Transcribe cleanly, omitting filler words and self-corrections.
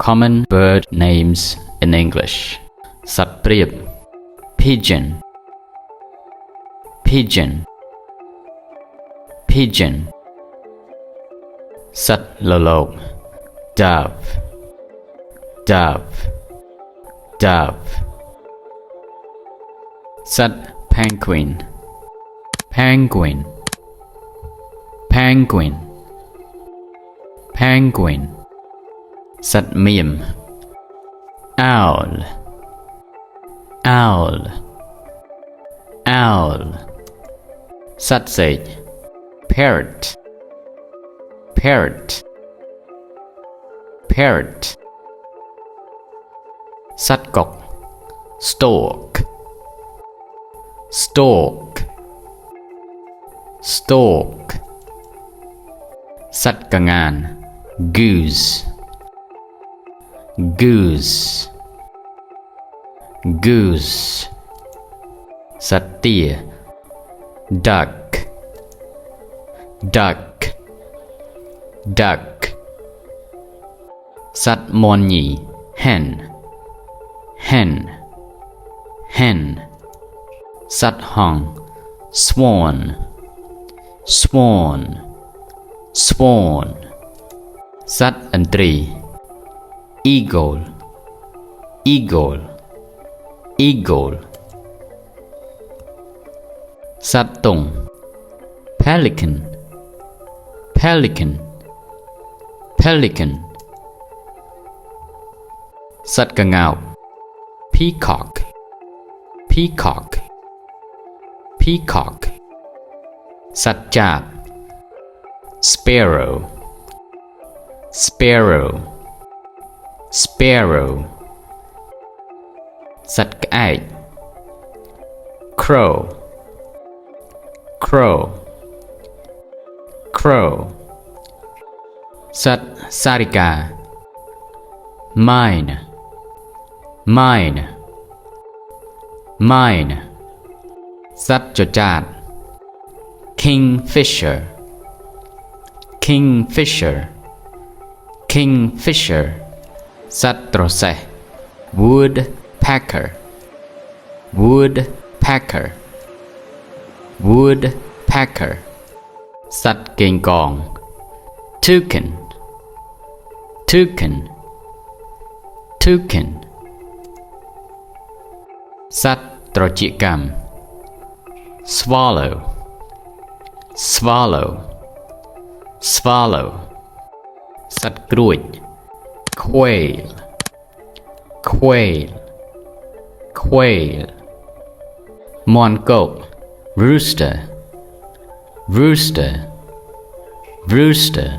common bird names in English สัตว์เปรียบ pigeon pigeon pigeon สัตว์โลโลก dove dove dove สัตว์ penguin penguin penguin penguin สัตว์เมียม owl owl owl สัตว์เศษ parrot parrot parrot สัตว์กก stork stork stork สัตว์กระงาน goose goose goose สัตว์เตี้ย duck duck duck สัตว์มอนหยี hen hen hen สัตว์หง swan swan swan สัตว์อันตรี eagle eagle eagle สัตว์ตง pelican pelican pelican สัตว์กระเงา peacock peacock peacock สัตว์จาบ sparrow sparrow sparrow สัตว์ไก่ crow crow crow สัตว์สาริกา mine mine mine สัตว์จดจาด kingfisher kingfisher kingfisher สัตว์ตรเส woodpecker woodpecker woodpecker สัตว์เก่งกอง toucan toucan toucan สัตว์ตรจิกรรม swallow swallow swallow สัตว์กล้วย quail quail quail มอนกบ rooster rooster rooster